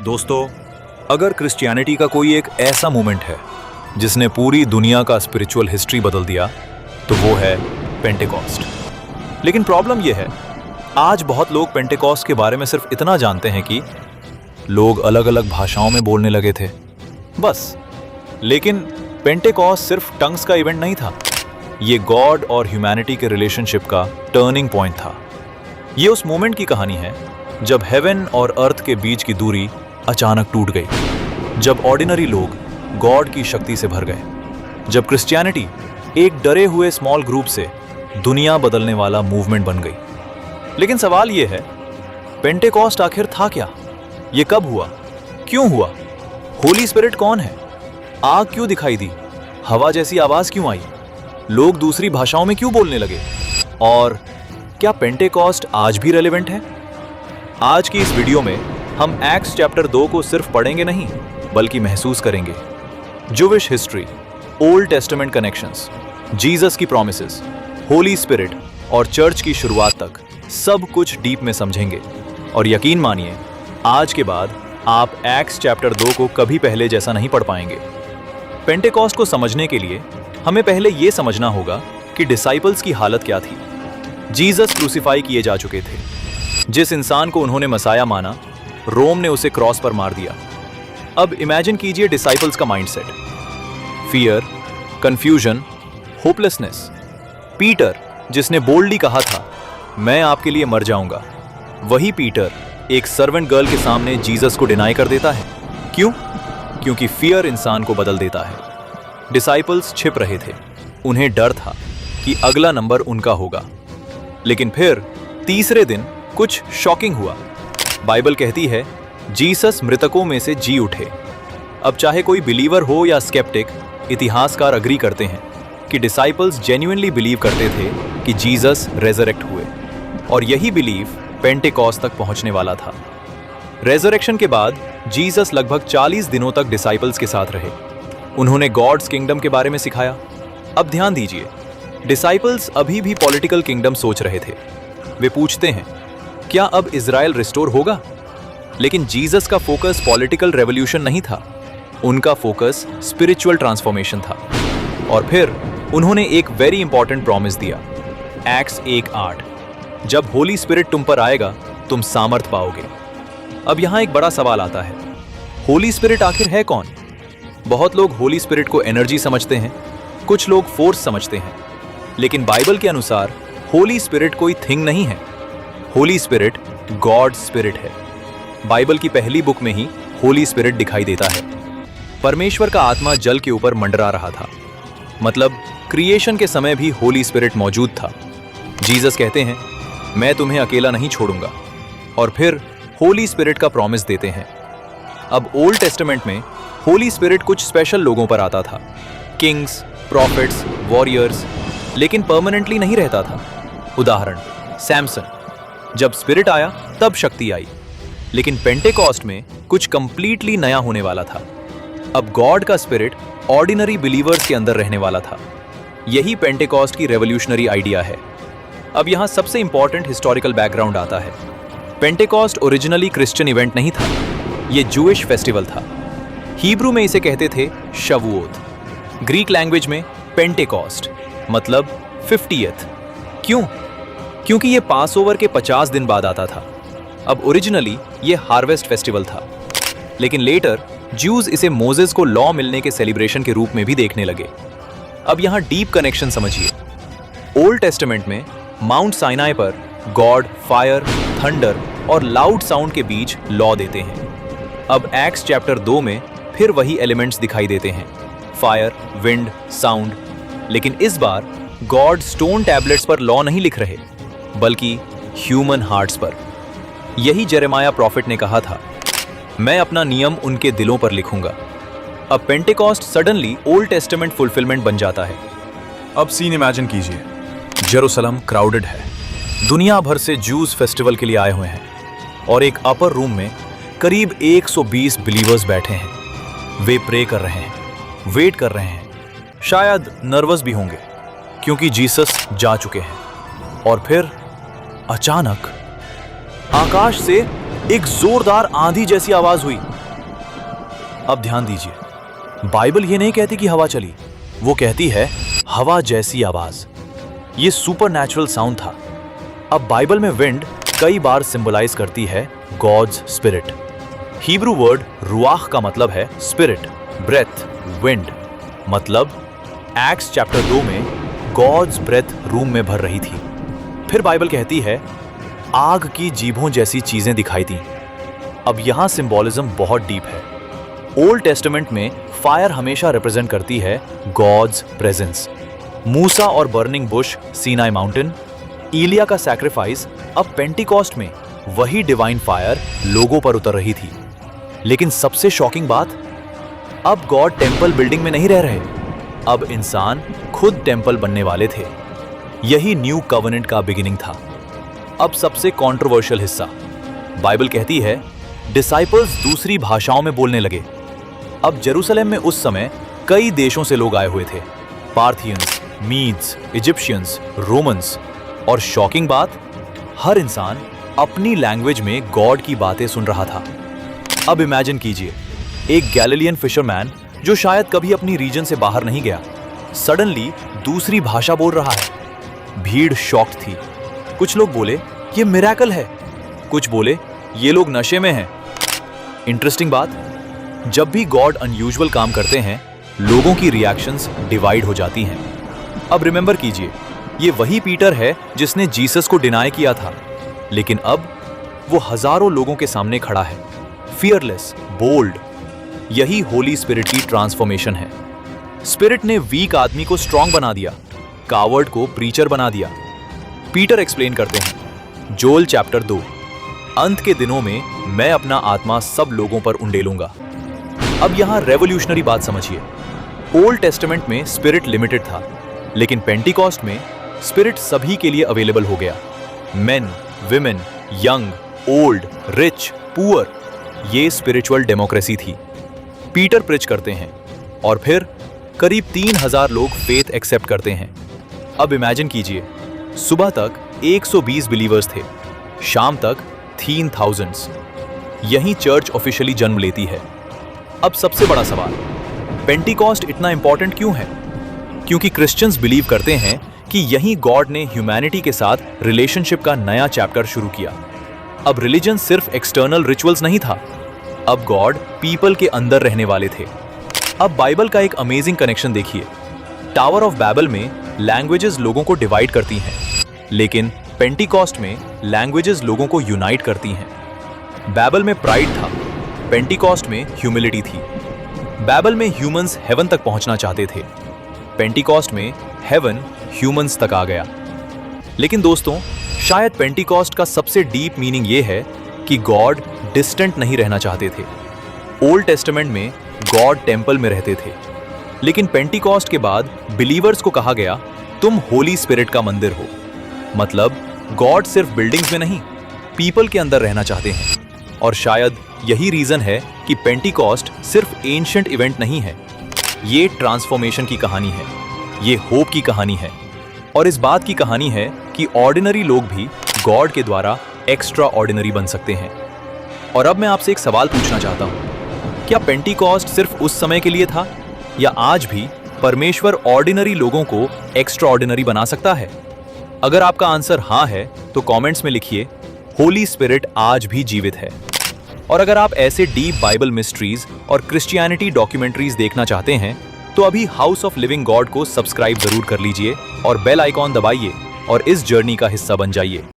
दोस्तों, अगर क्रिश्चियनिटी का कोई एक ऐसा मूवमेंट है जिसने पूरी दुनिया का स्पिरिचुअल हिस्ट्री बदल दिया, तो वो है पेंटेकॉस्ट। लेकिन प्रॉब्लम ये है, आज बहुत लोग पेंटेकॉस्ट के बारे में सिर्फ इतना जानते हैं कि लोग अलग अलग भाषाओं में बोलने लगे थे, बस। लेकिन पेंटेकॉस्ट सिर्फ टंग्स का इवेंट नहीं था, ये गॉड और ह्यूमैनिटी के रिलेशनशिप का टर्निंग पॉइंट था। ये उस मोमेंट की कहानी है जब हेवन और अर्थ के बीच की दूरी अचानक टूट गई, जब ऑर्डिनरी लोग गॉड की शक्ति से भर गए, जब क्रिश्चियनिटी एक डरे हुए स्मॉल ग्रुप से दुनिया बदलने वाला मूवमेंट बन गई। लेकिन सवाल यह है, पेंटेकॉस्ट आखिर था क्या? ये कब हुआ, क्यों हुआ? होली स्पिरिट कौन है? आग क्यों दिखाई दी? हवा जैसी आवाज क्यों आई? लोग दूसरी भाषाओं में क्यों बोलने लगे? और क्या पेंटेकॉस्ट आज भी रेलेवेंट है? आज की इस वीडियो में हम एक्ट्स चैप्टर 2 को सिर्फ पढ़ेंगे नहीं, बल्कि महसूस करेंगे। Jewish history, old testament connections, Jesus की प्रॉमिसेस, होली स्पिरिट और चर्च की शुरुआत तक सब कुछ डीप में समझेंगे। और यकीन मानिए, आज के बाद आप एक्ट्स चैप्टर 2 को कभी पहले जैसा नहीं पढ़ पाएंगे। पेंटेकॉस्ट को समझने के लिए हमें पहले यह समझना होगा कि डिसाइपल्स की हालत क्या थी। जीसस क्रूसिफाई किए जा चुके थे। जिस इंसान को उन्होंने मसाया माना, रोम ने उसे क्रॉस पर मार दिया। अब इमेजिन कीजिए डिसाइपल्स का mindset, fear, confusion, hopelessness. Peter, जिसने बोल्डली कहा था, मैं आपके लिए मर जाऊंगा, वही पीटर एक सर्वेंट गर्ल के सामने जीसस को डिनाई कर देता है। क्यों? क्योंकि फियर इंसान को बदल देता है। डिसाइपल्स छिप रहे थे, उन्हें डर था कि अगला नंबर उनका होगा। लेकिन फिर तीसरे दिन कुछ शॉकिंग हुआ। बाइबल कहती है, जीसस मृतकों में से जी उठे। अब चाहे कोई बिलीवर हो या स्केप्टिक, इतिहासकार अग्री करते हैं कि डिसाइपल्स जेन्युइनली बिलीव करते थे कि जीसस रेजरेक्ट हुए, और यही बिलीव पेंटेकॉस्ट तक पहुंचने वाला था। रेजरेक्शन के बाद जीसस लगभग 40 दिनों तक डिसाइपल्स के साथ रहे। उन्होंने गॉड्स किंगडम के बारे में सिखाया। अब ध्यान दीजिए, डिसाइपल्स अभी भी पॉलिटिकल किंगडम सोच रहे थे। वे पूछते हैं, क्या अब इजराइल रिस्टोर होगा? लेकिन जीसस का फोकस पॉलिटिकल रेवोल्यूशन नहीं था, उनका फोकस स्पिरिचुअल ट्रांसफॉर्मेशन था। और फिर उन्होंने एक वेरी इंपॉर्टेंट प्रॉमिस दिया, एक्ट्स 1:8, जब होली स्पिरिट तुम पर आएगा, तुम सामर्थ पाओगे। अब यहां एक बड़ा सवाल आता है, होली स्पिरिट आखिर है कौन? बहुत लोग होली स्पिरिट को एनर्जी समझते हैं, कुछ लोग फोर्स समझते हैं। लेकिन बाइबल के अनुसार होली स्पिरिट कोई थिंग नहीं है। होली स्पिरिट गॉड स्पिरिट है। बाइबल की पहली बुक में ही होली स्पिरिट दिखाई देता है। परमेश्वर का आत्मा जल के ऊपर मंडरा रहा था, मतलब क्रिएशन के समय भी होली स्पिरिट मौजूद था। जीसस कहते हैं, मैं तुम्हें अकेला नहीं छोड़ूंगा, और फिर होली स्पिरिट का प्रॉमिस देते हैं। अब ओल्ड टेस्टामेंट में होली स्पिरिट कुछ स्पेशल लोगों पर आता था, किंग्स, प्रॉफिट्स, वॉरियर्स, लेकिन परमानेंटली नहीं रहता था। उदाहरण, सैमसन, जब स्पिरिट आया तब शक्ति आई। लेकिन पेंटेकॉस्ट में कुछ कंप्लीटली नया होने वाला था। अब गॉड का स्पिरिट ऑर्डिनरी बिलीवर्स के अंदर रहने वाला था। यही पेंटेकॉस्ट की रेवोल्यूशनरी आइडिया है। अब यहां सबसे इंपॉर्टेंट हिस्टोरिकल बैकग्राउंड आता है। पेंटेकॉस्ट ओरिजिनली क्रिश्चियन इवेंट नहीं था, यह जूइश फेस्टिवल था। हिब्रू में इसे कहते थे शवूओत, ग्रीक लैंग्वेज में पेंटेकॉस्ट, मतलब 50th। क्यों? क्योंकि यह पासओवर के 50 दिन बाद आता था। अब ओरिजिनली यह हार्वेस्ट फेस्टिवल था, लेकिन लेटर ज्यूज इसे मोजेस को लॉ मिलने के सेलिब्रेशन के रूप में भी देखने लगे। अब यहां डीप कनेक्शन समझिए। ओल्ड टेस्टामेंट में माउंट साइनाई पर गॉड फायर, थंडर और लाउड साउंड के बीच लॉ देते हैं। अब एक्ट्स चैप्टर 2 में फिर वही एलिमेंट्स दिखाई देते हैं, फायर, विंड, साउंड। लेकिन इस बार गॉड स्टोन टैबलेट्स पर लॉ नहीं लिख रहे, बल्कि ह्यूमन हार्ट्स पर। यही जेरेमाया प्रॉफिट ने कहा था, मैं अपना नियम उनके दिलों पर लिखूंगा। अब पेंटेकॉस्ट सडनली ओल्ड टेस्टामेंट फुलफिलमेंट बन जाता है। अब सीन इमेजिन कीजिए, जेरूसलम क्राउडेड है, दुनिया भर से जूस फेस्टिवल के लिए आए हुए हैं, और एक अपर रूम में करीब 120 बिलीवर्स बैठे हैं। वे प्रे कर रहे हैं, वेट कर रहे हैं, शायद नर्वस भी होंगे क्योंकि जीसस जा चुके हैं। और फिर अचानक आकाश से एक जोरदार आंधी जैसी आवाज हुई। अब ध्यान दीजिए, बाइबल ये नहीं कहती कि हवा चली, वो कहती है हवा जैसी आवाज। ये सुपरनैचुरल साउंड था। अब बाइबल में विंड कई बार सिंबलाइज करती है गॉड्स स्पिरिट। हिब्रू वर्ड रुआह का मतलब है स्पिरिट, ब्रेथ, विंड। मतलब एक्ट्स चैप्टर 2 में गॉड्स ब्रेथ रूम में भर रही थी। फिर बाइबल कहती है आग की जीभों जैसी चीजें दिखाई दी। अब यहां सिंबॉलिज्म बहुत डीप है। ओल्ड टेस्टामेंट में फायर हमेशा रिप्रेजेंट करती है गॉड्स प्रेजेंस। मूसा और burning Bush Sinai mountain, Elia का सैक्रिफाइस, अब पेंटिकॉस्ट में वही डिवाइन फायर लोगों पर उतर रही थी। लेकिन सबसे शॉकिंग बात, अब गॉड टेंपल बिल्डिंग में नहीं रह रहे, अब इंसान खुद टेंपल बनने वाले थे। यही न्यू कवेनेंट का बिगिनिंग था। अब सबसे कंट्रोवर्शियल हिस्सा, बाइबल कहती है डिसाइपल्स दूसरी भाषाओं में बोलने लगे। अब जेरूसलम में उस समय कई देशों से लोग आए हुए थे, पार्थियंस, मीड्स, इजिप्शियंस, रोमन्स। और शॉकिंग बात, हर इंसान अपनी लैंग्वेज में गॉड की बातें सुन रहा था। अब इमेजिन कीजिए, एक गैलीलियन फिशरमैन जो शायद कभी अपनी रीजन से बाहर नहीं गया, सडनली दूसरी भाषा बोल रहा है। भीड़ शॉक्ड थी। कुछ लोग बोले ये मिरेकल है, कुछ बोले ये लोग नशे में हैं। इंटरेस्टिंग बात, जब भी गॉड अनयूजुअल काम करते हैं, लोगों की रिएक्शंस डिवाइड हो जाती हैं। अब रिमेंबर कीजिए, ये वही पीटर है जिसने जीसस को डिनाई किया था, लेकिन अब वो हजारों लोगों के सामने खड़ा है, फियरलेस, बोल्ड। यही होली स्पिरिट की ट्रांसफॉर्मेशन है। स्पिरिट ने वीक आदमी को स्ट्रांग बना दिया, कावर्ड को प्रीचर बना दिया। पीटर एक्सप्लेन करते हैं, जोल चैप्टर 2, अंत के दिनों में मैं अपना आत्मा सब लोगों पर उंडेलूंगा। अब यहां रेवोल्यूशनरी बात समझिए। ओल्ड टेस्टामेंट में स्पिरिट लिमिटेड था, लेकिन पेंटिकॉस्ट में स्पिरिट सभी के लिए अवेलेबल हो गया। Main, women, young, old, rich, poor. ये स्पिरिचुअल डेमोक्रेसी थी। पीटर प्रीच करते हैं और फिर करीब 3000 लोग फेथ एक्सेप्ट करते हैं। अब इमेजिन कीजिए, सुबह तक 120 बिलीवर्स थे, शाम तक 3000। यहीं चर्च ऑफिशियली जन्म लेती है। अब सबसे बड़ा सवाल, पेंटिकॉस्ट इतना इंपॉर्टेंट क्यों है? क्योंकि क्रिश्चियंस बिलीव करते हैं कि यहीं गॉड ने ह्यूमैनिटी के साथ रिलेशनशिप का नया चैप्टर शुरू किया। अब रिलीजन सिर्फ एक्सटर्नल रिचुअल्स नहीं था, अब गॉड पीपल के अंदर रहने वाले थे। अब बाइबल का एक अमेजिंग कनेक्शन देखिए। टावर ऑफ बैबल में लैंग्वेजेस लोगों को डिवाइड करती हैं, लेकिन पेंटिकॉस्ट में लैंग्वेजेस लोगों को यूनाइट करती हैं। बैबल में प्राइड था, पेंटिकॉस्ट में ह्यूमिलिटी थी। बैबल में ह्यूमंस हेवन तक पहुंचना चाहते थे, पेंटिकॉस्ट में हेवन ह्यूमंस तक आ गया। लेकिन दोस्तों, शायद पेंटिकॉस्ट का सबसे डीप मीनिंग यह है कि गॉड डिस्टेंट नहीं रहना चाहते थे। ओल्ड टेस्टामेंट में गॉड टेंपल में रहते थे, लेकिन पेंटिकॉस्ट के बाद बिलीवर्स को कहा गया तुम होली स्पिरिट का मंदिर हो। मतलब गॉड सिर्फ बिल्डिंग्स में नहीं, पीपल के अंदर रहना चाहते हैं। और शायद यही रीजन है कि पेंटिकॉस्ट सिर्फ एंशिएंट इवेंट नहीं है, ये ट्रांसफॉर्मेशन की कहानी है, ये होप की कहानी है, और इस बात की कहानी है कि ऑर्डिनरी लोग भी गॉड के द्वारा एक्स्ट्रा ऑर्डिनरी बन सकते हैं। और अब मैं आपसे एक सवाल पूछना चाहता हूं, क्या पेंटिकॉस्ट सिर्फ उस समय के लिए था, या आज भी परमेश्वर ऑर्डिनरी लोगों को एक्स्ट्रा ऑर्डिनरी बना सकता है? अगर आपका आंसर हाँ है तो कमेंट्स में लिखिए होली स्पिरिट आज भी जीवित है। और अगर आप ऐसे डीप बाइबल मिस्ट्रीज और क्रिश्चियनिटी डॉक्यूमेंट्रीज देखना चाहते हैं तो अभी हाउस ऑफ लिविंग गॉड को सब्सक्राइब जरूर कर लीजिए और बेल आइकॉन दबाइए और इस जर्नी का हिस्सा बन जाइए।